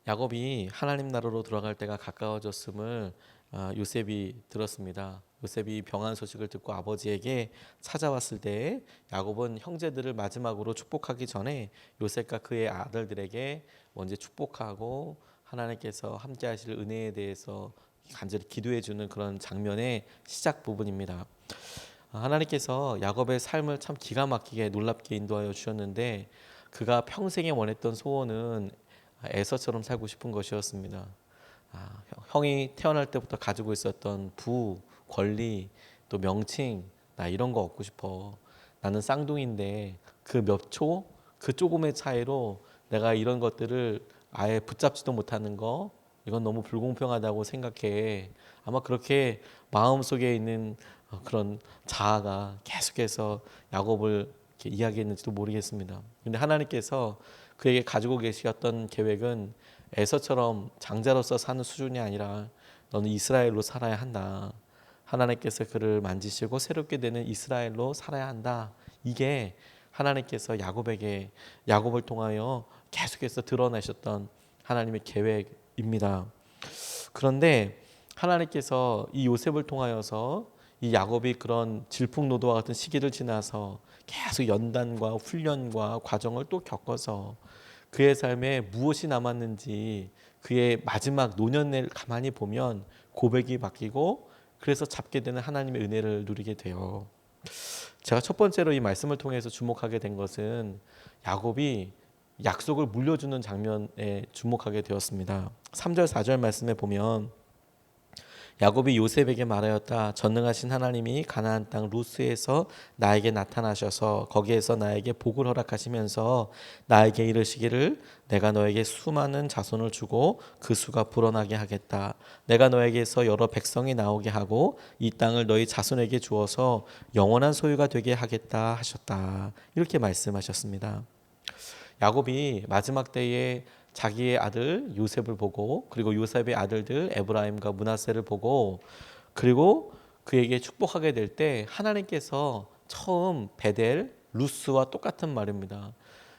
야곱이 하나님 나라로 들어갈 때가 가까워졌음을 요셉이 들었습니다. 요셉이 병한 소식을 듣고 아버지에게 찾아왔을 때 야곱은 형제들을 마지막으로 축복하기 전에 요셉과 그의 아들들에게 먼저 축복하고 하나님께서 함께 하실 은혜에 대해서 간절히 기도해 주는 그런 장면의 시작 부분입니다. 하나님께서 야곱의 삶을 참 기가 막히게 놀랍게 인도하여 주셨는데 그가 평생에 원했던 소원은 에서처럼 살고 싶은 것이었습니다. 형이 태어날 때부터 가지고 있었던 부, 권리, 또 명칭, 나 이런 거 얻고 싶어. 나는 쌍둥이인데 그 몇 초, 그 조금의 차이로 내가 이런 것들을 아예 붙잡지도 못하는 거, 이건 너무 불공평하다고 생각해. 아마 그렇게 마음속에 있는 그런 자아가 계속해서 야곱을 이렇게 이야기했는지도 모르겠습니다. 근데 하나님께서 그에게 가지고 계셨던 계획은 에서처럼 장자로서 사는 수준이 아니라 너는 이스라엘로 살아야 한다. 하나님께서 그를 만지시고 새롭게 되는 이스라엘로 살아야 한다. 이게 하나님께서 야곱을 통하여 계속해서 드러내셨던 하나님의 계획입니다. 그런데 하나님께서 이 요셉을 통하여서 이 야곱이 그런 질풍노도와 같은 시기를 지나서 계속 연단과 훈련과 과정을 또 겪어서 그의 삶에 무엇이 남았는지 그의 마지막 노년을 가만히 보면 고백이 바뀌고 그래서 잡게 되는 하나님의 은혜를 누리게 돼요. 제가 첫 번째로 이 말씀을 통해서 주목하게 된 것은 야곱이 약속을 물려주는 장면에 주목하게 되었습니다. 3절 4절 말씀에 보면 야곱이 요셉에게 말하였다. 전능하신 하나님이 가나안 땅 루스에서 나에게 나타나셔서 거기에서 나에게 복을 허락하시면서 나에게 이르시기를 내가 너에게 수많은 자손을 주고 그 수가 불어나게 하겠다. 내가 너에게서 여러 백성이 나오게 하고 이 땅을 너희 자손에게 주어서 영원한 소유가 되게 하겠다 하셨다. 이렇게 말씀하셨습니다. 야곱이 마지막 때에 자기의 아들 요셉을 보고 그리고 요셉의 아들들 에브라임과 므낫세를 보고 그리고 그에게 축복하게 될 때 하나님께서 처음 베델 루스와 똑같은 말입니다.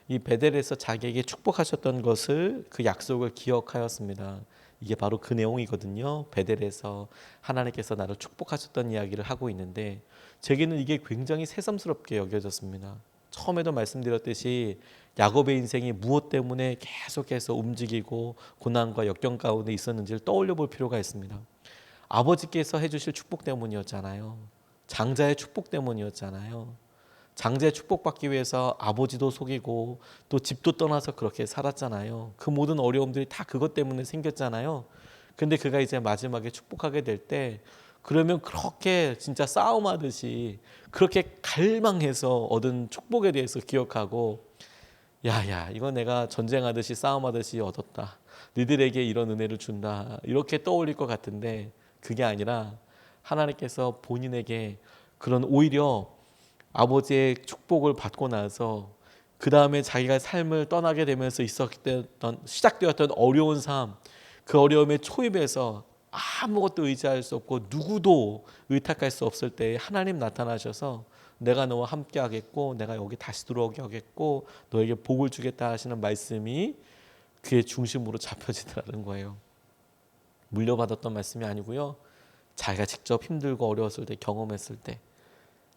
이 베델에서 자기에게 축복하셨던 것을 그 약속을 기억하였습니다. 이게 바로 그 내용이거든요. 베델에서 하나님께서 나를 축복하셨던 이야기를 하고 있는데 제게는 이게 굉장히 새삼스럽게 여겨졌습니다. 처음에도 말씀드렸듯이 야곱의 인생이 무엇 때문에 계속해서 움직이고 고난과 역경 가운데 있었는지를 떠올려 볼 필요가 있습니다. 아버지께서 해주실 축복 때문이었잖아요. 장자의 축복 때문이었잖아요. 장자의 축복받기 위해서 아버지도 속이고 또 집도 떠나서 그렇게 살았잖아요. 그 모든 어려움들이 다 그것 때문에 생겼잖아요. 근데 그가 이제 마지막에 축복하게 될 때 그러면 그렇게 진짜 싸움하듯이 그렇게 갈망해서 얻은 축복에 대해서 기억하고 야야 이거 내가 전쟁하듯이 싸움하듯이 얻었다. 너희들에게 이런 은혜를 준다. 이렇게 떠올릴 것 같은데 그게 아니라 하나님께서 본인에게 그런 오히려 아버지의 축복을 받고 나서 그 다음에 자기가 삶을 떠나게 되면서 시작되었던 어려운 삶, 그 어려움에 초입해서 아무것도 의지할 수 없고 누구도 의탁할 수 없을 때 하나님 나타나셔서 내가 너와 함께 하겠고 내가 여기 다시 들어오게 하겠고 너에게 복을 주겠다 하시는 말씀이 그의 중심으로 잡혀지더라는 거예요. 물려받았던 말씀이 아니고요. 자기가 직접 힘들고 어려웠을 때 경험했을 때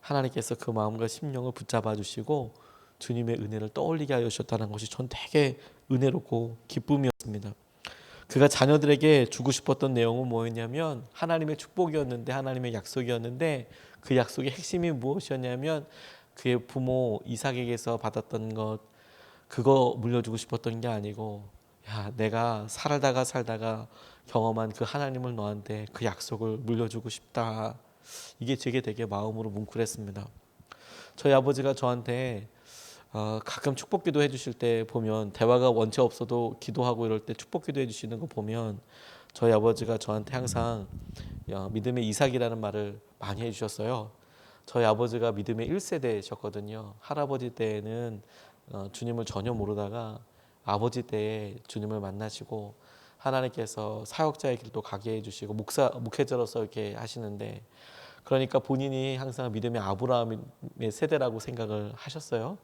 하나님께서 그 마음과 심령을 붙잡아 주시고 주님의 은혜를 떠올리게 하여 주셨다는 것이 전 되게 은혜롭고 기쁨이었습니다. 그가 자녀들에게 주고 싶었던 내용은 뭐였냐면 하나님의 축복이었는데 하나님의 약속이었는데 그 약속의 핵심이 무엇이었냐면 그의 부모 이삭에게서 받았던 것 그거 물려주고 싶었던 게 아니고 야 내가 살다가 경험한 그 하나님을 너한테 그 약속을 물려주고 싶다. 이게 제게 되게 마음으로 뭉클했습니다. 저희 아버지가 저한테 가끔 축복기도 해주실 때 보면 대화가 원체 없어도 기도하고 이럴 때 축복기도 해주시는 거 보면 저희 아버지가 저한테 항상 믿음의 이삭이라는 말을 많이 해주셨어요. 저희 아버지가 믿음의 1세대셨거든요. 할아버지 때에는 주님을 전혀 모르다가 아버지 때에 주님을 만나시고 하나님께서 사역자의 길도 가게 해주시고 목회자로서 이렇게 하시는데 그러니까 본인이 항상 믿음의 아브라함의 세대라고 생각을 하셨어요.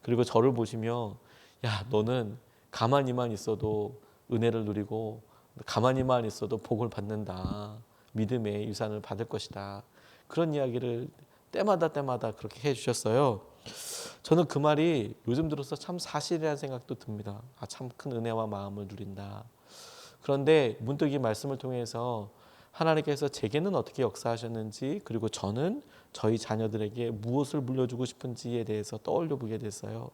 그리고 저를 보시며 야 너는 가만히만 있어도 은혜를 누리고 가만히만 있어도 복을 받는다. 믿음의 유산을 받을 것이다. 그런 이야기를 때마다 그렇게 해주셨어요. 저는 그 말이 요즘 들어서 참 사실이라는 생각도 듭니다. 참 큰 은혜와 마음을 누린다. 그런데 문득 이 말씀을 통해서 하나님께서 제게는 어떻게 역사하셨는지, 그리고 저는 저희 자녀들에게 무엇을 물려주고 싶은지에 대해서 떠올려 보게 됐어요.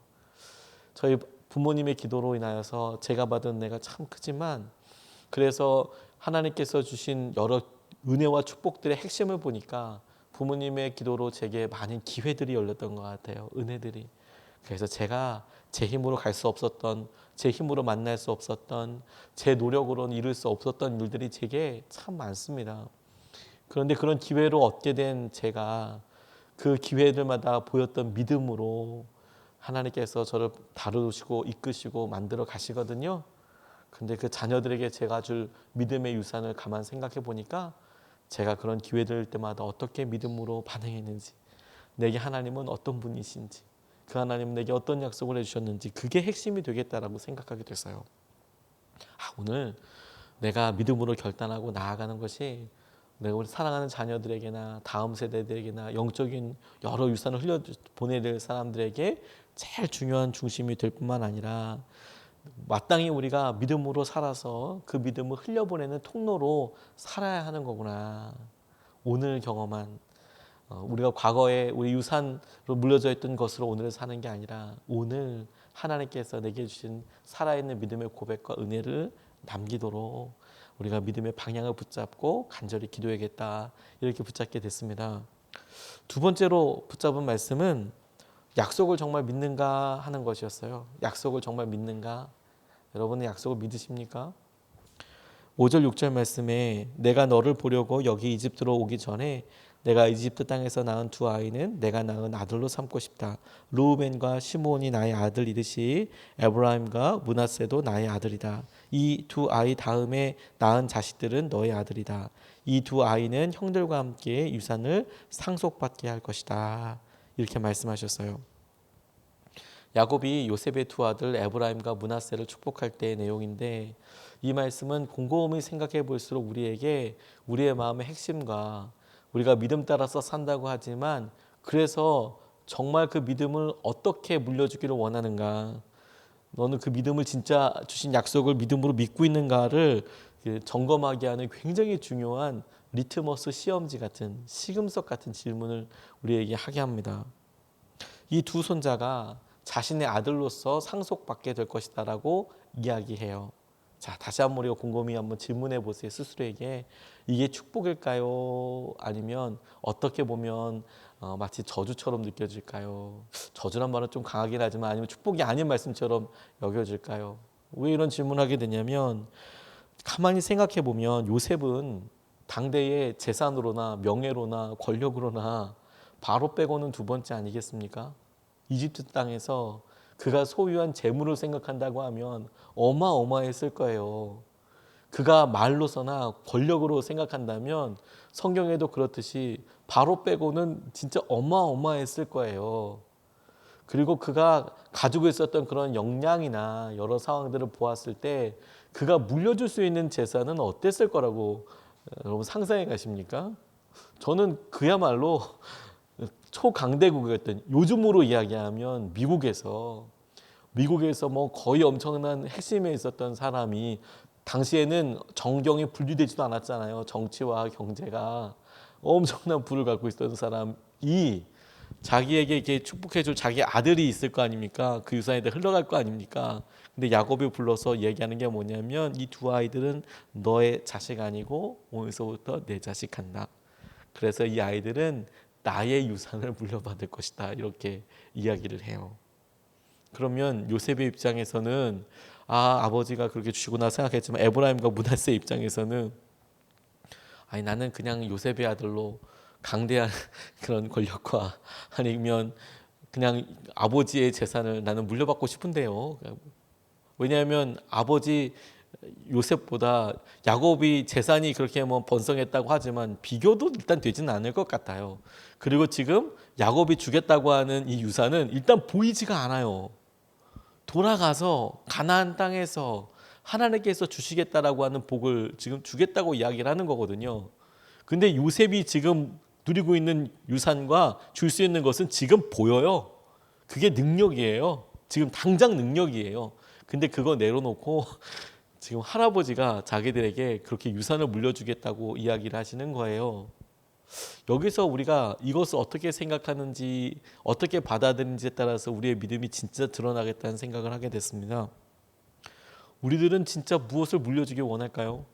저희 부모님의 기도로 인하여서 제가 받은 은혜가 참 크지만, 그래서 하나님께서 주신 여러 은혜와 축복들의 핵심을 보니까 부모님의 기도로 제게 많은 기회들이 열렸던 것 같아요. 은혜들이. 그래서 제가 제 힘으로 갈 수 없었던, 제 힘으로 만날 수 없었던, 제 노력으로는 이룰 수 없었던 일들이 제게 참 많습니다. 그런데 그런 기회로 얻게 된 제가 그 기회들마다 보였던 믿음으로 하나님께서 저를 다루시고 이끄시고 만들어 가시거든요. 근데 그 자녀들에게 제가 줄 믿음의 유산을 가만 생각해 보니까 제가 그런 기회들 때마다 어떻게 믿음으로 반응했는지, 내게 하나님은 어떤 분이신지, 그 하나님은 내게 어떤 약속을 해주셨는지, 그게 핵심이 되겠다라고 생각하게 됐어요. 오늘 내가 믿음으로 결단하고 나아가는 것이 내가 우리 사랑하는 자녀들에게나 다음 세대들에게나 영적인 여러 유산을 흘려보내야 사람들에게 제일 중요한 중심이 될 뿐만 아니라 마땅히 우리가 믿음으로 살아서 그 믿음을 흘려보내는 통로로 살아야 하는 거구나. 오늘 경험한 우리가 과거에 우리 유산으로 물려져 있던 것으로 오늘을 사는 게 아니라 오늘 하나님께서 내게 주신 살아있는 믿음의 고백과 은혜를 남기도록 우리가 믿음의 방향을 붙잡고 간절히 기도해야겠다, 이렇게 붙잡게 됐습니다. 두 번째로 붙잡은 말씀은 약속을 정말 믿는가 하는 것이었어요. 약속을 정말 믿는가? 여러분은 약속을 믿으십니까? 5절 6절 말씀에 내가 너를 보려고 여기 이집트로 오기 전에 내가 이집트 땅에서 낳은 두 아이는 내가 낳은 아들로 삼고 싶다. 르우벤과 시므온이 나의 아들이듯이 에브라임과 므낫세도 나의 아들이다. 이 두 아이 다음에 낳은 자식들은 너의 아들이다. 이 두 아이는 형들과 함께 유산을 상속받게 할 것이다. 이렇게 말씀하셨어요. 야곱이 요셉의 두 아들 에브라임과 므낫세를 축복할 때의 내용인데, 이 말씀은 곰곰이 생각해 볼수록 우리에게 우리의 마음의 핵심과 우리가 믿음 따라서 산다고 하지만, 그래서 정말 그 믿음을 어떻게 물려주기를 원하는가, 너는 그 믿음을 진짜 주신 약속을 믿음으로 믿고 있는가를 점검하게 하는 굉장히 중요한 리트머스 시험지 같은, 시금석 같은 질문을 우리에게 하게 합니다. 이 두 손자가 자신의 아들로서 상속받게 될 것이다라고 이야기해요. 자, 다시 한번 우리가 곰곰이 한번 질문해 보세요. 스스로에게 이게 축복일까요? 아니면 어떻게 보면 마치 저주처럼 느껴질까요? 저주란 말은 좀 강하긴 하지만, 아니면 축복이 아닌 말씀처럼 여겨질까요? 왜 이런 질문을 하게 되냐면, 가만히 생각해 보면 요셉은 당대의 재산으로나 명예로나 권력으로나 바로 빼고는 두 번째 아니겠습니까? 이집트 땅에서 그가 소유한 재물을 생각한다고 하면 어마어마했을 거예요. 그가 말로서나 권력으로 생각한다면 성경에도 그렇듯이 바로 빼고는 진짜 어마어마했을 거예요. 그리고 그가 가지고 있었던 그런 역량이나 여러 상황들을 보았을 때 그가 물려줄 수 있는 재산은 어땠을 거라고 여러분 상상해 가십니까? 저는 그야말로 초강대국이었던, 요즘으로 이야기하면 미국에서 뭐 거의 엄청난 핵심에 있었던 사람이, 당시에는 정경이 분리되지도 않았잖아요. 정치와 경제가 엄청난 부를 갖고 있었던 사람이 자기에게 이렇게 축복해줄 자기 아들이 있을 거 아닙니까? 그 유산에 흘러갈 거 아닙니까? 근데 야곱이 불러서 얘기하는 게 뭐냐면, 이 두 아이들은 너의 자식 아니고 오늘서부터 내 자식 한다. 그래서 이 아이들은 나의 유산을 물려받을 것이다, 이렇게 이야기를 해요. 그러면 요셉의 입장에서는 아버지가 그렇게 주시구나 생각했지만, 에브라임과 므낫세 입장에서는 나는 그냥 요셉의 아들로 강대한 그런 권력과, 아니면 그냥 아버지의 재산을 나는 물려받고 싶은데요. 왜냐하면 아버지 요셉보다 야곱이 재산이 그렇게 뭐 번성했다고 하지만 비교도 일단 되지는 않을 것 같아요. 그리고 지금 야곱이 주겠다고 하는 이 유산은 일단 보이지가 않아요. 돌아가서 가나안 땅에서 하나님께서 주시겠다라고 하는 복을 지금 주겠다고 이야기를 하는 거거든요. 근데 요셉이 지금 누리고 있는 유산과 줄 수 있는 것은 지금 보여요. 그게 능력이에요. 지금 당장 능력이에요. 근데 그거 내려놓고 지금 할아버지가 자기들에게 그렇게 유산을 물려주겠다고 이야기를 하시는 거예요. 여기서 우리가 이것을 어떻게 생각하는지, 어떻게 받아들이는지에 따라서 우리의 믿음이 진짜 드러나겠다는 생각을 하게 됐습니다. 우리들은 진짜 무엇을 물려주길 원할까요?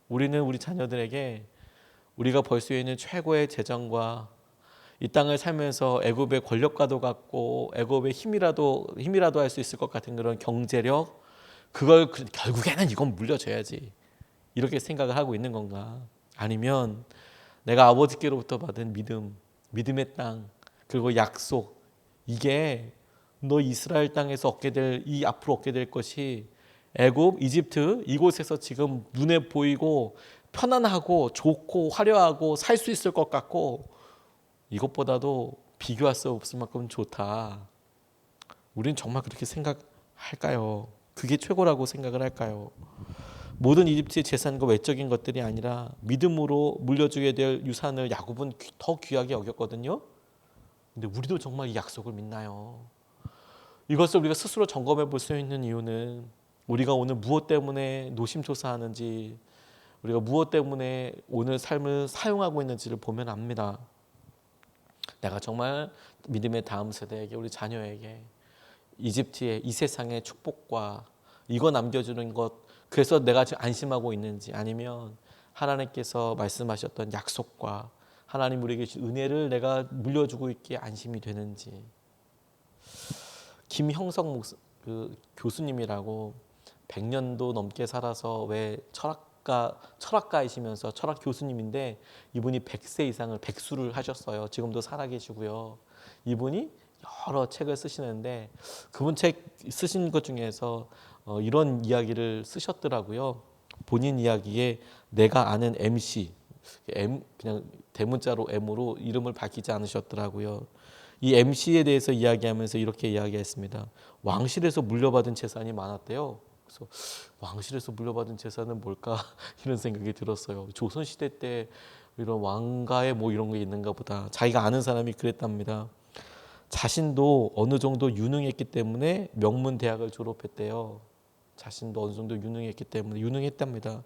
우리는 우리 자녀들에게 우리가 벌 수 있는 최고의 재정과 이 땅을 살면서 애굽의 권력과도 같고 애굽의 힘이라도 할 수 있을 것 같은 그런 경제력, 그걸 결국에는 이건 물려줘야지, 이렇게 생각을 하고 있는 건가? 아니면 내가 아버지께로부터 받은 믿음, 믿음의 땅, 그리고 약속, 이게 너 이스라엘 땅에서 앞으로 얻게 될 것이 애굽, 이집트 이곳에서 지금 눈에 보이고 편안하고 좋고 화려하고 살 수 있을 것 같고 이것보다도 비교할 수 없을 만큼 좋다. 우리는 정말 그렇게 생각할까요? 그게 최고라고 생각을 할까요? 모든 이집트의 재산과 외적인 것들이 아니라 믿음으로 물려주게 될 유산을 야곱은 더 귀하게 여겼거든요. 근데 우리도 정말 이 약속을 믿나요? 이것을 우리가 스스로 점검해 볼 수 있는 이유는 우리가 오늘 무엇 때문에 노심초사하는지, 우리가 무엇 때문에 오늘 삶을 사용하고 있는지를 보면 압니다. 내가 정말 믿음의 다음 세대에게, 우리 자녀에게 이집트의 이 세상의 축복과 이거 남겨주는 것, 그래서 내가 지금 안심하고 있는지, 아니면 하나님께서 말씀하셨던 약속과 하나님 우리에게 주신 은혜를 내가 물려주고 있기에 안심이 되는지. 김형석 교수님이라고 100년도 넘게 살아서 왜 철학가이시면서 철학 교수님인데, 이분이 100세 이상을 백수를 하셨어요. 지금도 살아계시고요. 이분이 여러 책을 쓰시는데 그분 책 쓰신 것 중에서 이런 이야기를 쓰셨더라고요. 본인 이야기에 내가 아는 MC, 그냥 대문자로 M으로 이름을 밝히지 않으셨더라고요. 이 MC에 대해서 이야기하면서 이렇게 이야기했습니다. 왕실에서 물려받은 재산이 많았대요. 그래서 왕실에서 물려받은 재산은 뭘까 이런 생각이 들었어요. 조선시대 때 이런 왕가에 뭐 이런 게 있는가 보다. 자기가 아는 사람이 그랬답니다. 자신도 어느 정도 유능했기 때문에 명문 대학을 졸업했대요. 자신도 어느 정도 유능했기 때문에 유능했답니다.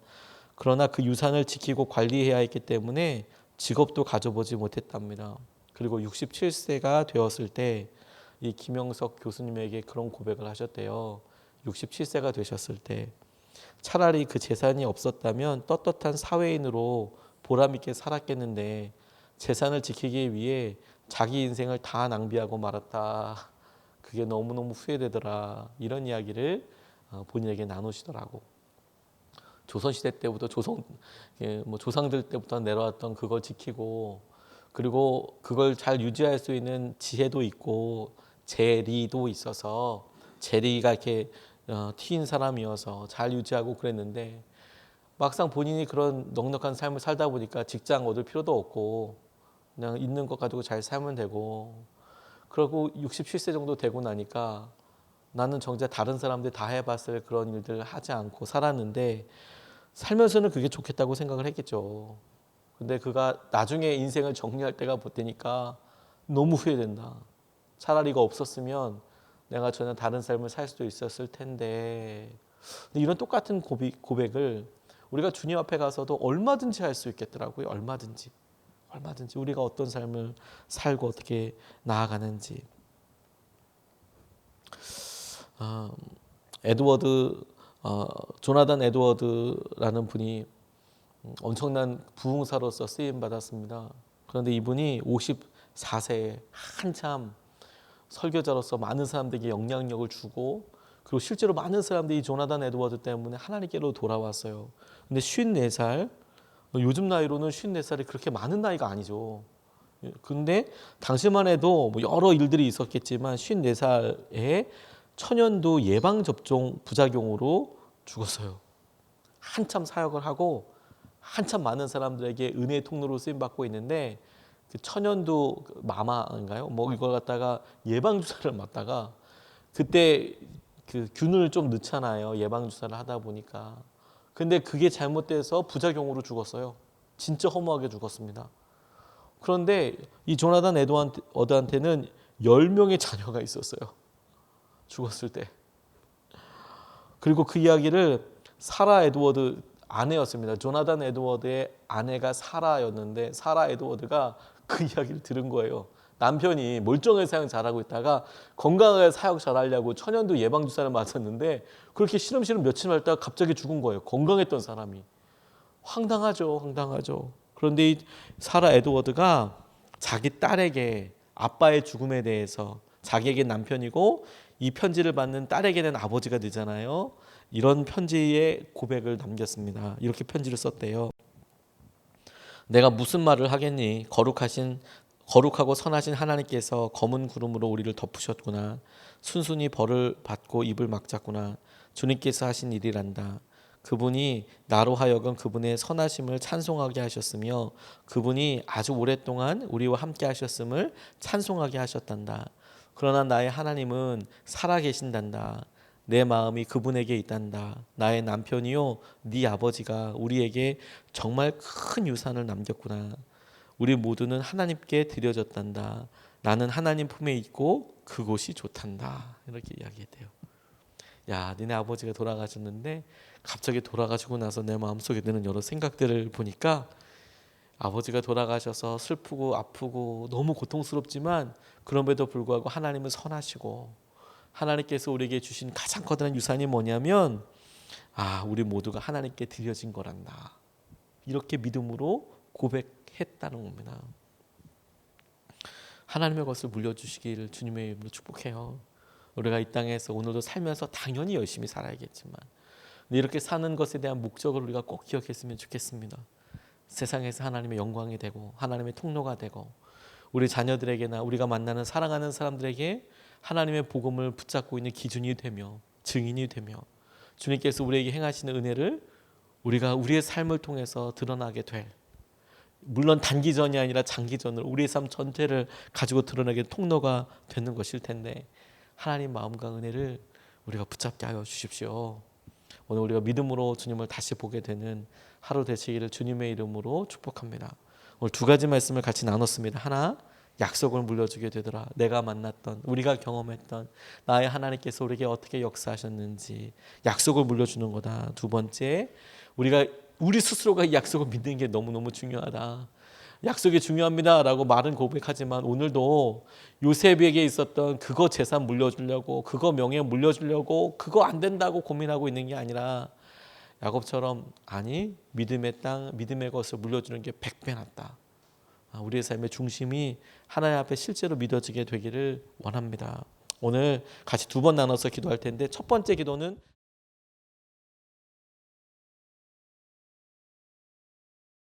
그러나 그 유산을 지키고 관리해야 했기 때문에 직업도 가져보지 못했답니다. 그리고 67세가 되었을 때 이 김영석 교수님에게 그런 고백을 하셨대요. 67세가 되셨을 때 차라리 그 재산이 없었다면 떳떳한 사회인으로 보람 있게 살았겠는데 재산을 지키기 위해 자기 인생을 다 낭비하고 말았다. 그게 너무너무 후회되더라. 이런 이야기를 본인에게 나누시더라고. 조선시대 때부터 조상들 때부터 내려왔던 그걸 지키고, 그리고 그걸 잘 유지할 수 있는 지혜도 있고 재리도 있어서, 재리가 이렇게 튀인 사람이어서 잘 유지하고 그랬는데, 막상 본인이 그런 넉넉한 삶을 살다 보니까 직장 얻을 필요도 없고 그냥 있는 것 가지고 잘 살면 되고, 그리고 67세 정도 되고 나니까 나는 정작 다른 사람들 다 해봤을 그런 일들을 하지 않고 살았는데 살면서는 그게 좋겠다고 생각을 했겠죠. 근데 그가 나중에 인생을 정리할 때가 되니까 너무 후회된다. 차라리 이거 없었으면 내가 전혀 다른 삶을 살 수도 있었을 텐데. 근데 이런 똑같은 고백을 우리가 주님 앞에 가서도 얼마든지 할 수 있겠더라고요. 얼마든지 우리가 어떤 삶을 살고 어떻게 나아가는지. 조나단 에드워드라는 분이 엄청난 부흥사로서 쓰임 받았습니다. 그런데 이분이 54세에 한참 설교자로서 많은 사람들에게 영향력을 주고, 그리고 실제로 많은 사람들이 조나단 에드워드 때문에 하나님께로 돌아왔어요. 근데 54살, 요즘 나이로는 54살이 그렇게 많은 나이가 아니죠. 근데 당시만 해도 뭐 여러 일들이 있었겠지만 54살에 천연두 예방접종 부작용으로 죽었어요. 한참 사역을 하고 한참 많은 사람들에게 은혜의 통로로 쓰임받고 있는데, 그 천연두 마마인가요? 뭐 이걸 갖다가 예방주사를 맞다가 그때 그 균을 좀 넣잖아요. 예방 주사를 하다 보니까. 근데 그게 잘못돼서 부작용으로 죽었어요. 진짜 허무하게 죽었습니다. 그런데 이 조나단 에드워드한테는 10명의 자녀가 있었어요. 죽었을 때. 그리고 그 이야기를 사라 에드워드 아내였습니다. 조나단 에드워드의 아내가 사라였는데 사라 에드워드가 그 이야기를 들은 거예요. 남편이 멀쩡하게 사역 잘하고 있다가 건강하게 사역 잘하려고 천연두 예방주사를 맞았는데 그렇게 시름시름 며칠 말다가 갑자기 죽은 거예요. 건강했던 사람이. 황당하죠. 황당하죠. 그런데 이 사라 에드워드가 자기 딸에게 아빠의 죽음에 대해서 자기에게 남편이고 이 편지를 받는 딸에게는 아버지가 되잖아요. 이런 편지의 고백을 남겼습니다. 이렇게 편지를 썼대요. 내가 무슨 말을 하겠니? 거룩하고 선하신 하나님께서 검은 구름으로 우리를 덮으셨구나. 순순히 벌을 받고 입을 막자꾸나. 주님께서 하신 일이란다. 그분이 나로 하여금 그분의 선하심을 찬송하게 하셨으며 그분이 아주 오랫동안 우리와 함께 하셨음을 찬송하게 하셨단다. 그러나 나의 하나님은 살아계신단다. 내 마음이 그분에게 있단다. 나의 남편이요 네 아버지가 우리에게 정말 큰 유산을 남겼구나. 우리 모두는 하나님께 드려졌단다. 나는 하나님 품에 있고 그곳이 좋단다. 이렇게 이야기했대요. 야, 니네 아버지가 돌아가셨는데 갑자기 돌아가시고 나서 내 마음속에 드는 여러 생각들을 보니까 아버지가 돌아가셔서 슬프고 아프고 너무 고통스럽지만 그럼에도 불구하고 하나님은 선하시고 하나님께서 우리에게 주신 가장 커다란 유산이 뭐냐면 우리 모두가 하나님께 드려진 거란다. 이렇게 믿음으로 고백했다는 겁니다. 하나님의 것을 물려주시기를 주님의 이름으로 축복해요. 우리가 이 땅에서 오늘도 살면서 당연히 열심히 살아야겠지만 이렇게 사는 것에 대한 목적을 우리가 꼭 기억했으면 좋겠습니다. 세상에서 하나님의 영광이 되고 하나님의 통로가 되고 우리 자녀들에게나 우리가 만나는 사랑하는 사람들에게 하나님의 복음을 붙잡고 있는 기준이 되며 증인이 되며 주님께서 우리에게 행하시는 은혜를 우리가 우리의 삶을 통해서 드러나게 될, 물론 단기전이 아니라 장기전으로 우리의 삶 전체를 가지고 드러나게 통로가 되는 것일 텐데 하나님 마음과 은혜를 우리가 붙잡게 하여 주십시오. 오늘 우리가 믿음으로 주님을 다시 보게 되는 하루 되시기를 주님의 이름으로 축복합니다. 오늘 두 가지 말씀을 같이 나눴습니다. 하나, 약속을 물려주게 되더라. 내가 만났던, 우리가 경험했던 나의 하나님께서 우리에게 어떻게 역사하셨는지 약속을 물려주는 거다. 두 번째, 우리 스스로가 이 약속을 믿는 게 너무너무 중요하다. 약속이 중요합니다라고 말은 고백하지만 오늘도 요셉에게 있었던 그거 재산 물려주려고 그거 명예 물려주려고 그거 안 된다고 고민하고 있는 게 아니라 야곱처럼 아니 믿음의 땅 믿음의 것을 물려주는 게 100배 낫다. 우리의 삶의 중심이 하나님 앞에 실제로 믿어지게 되기를 원합니다. 오늘 같이 두 번 나눠서 기도할 텐데 첫 번째 기도는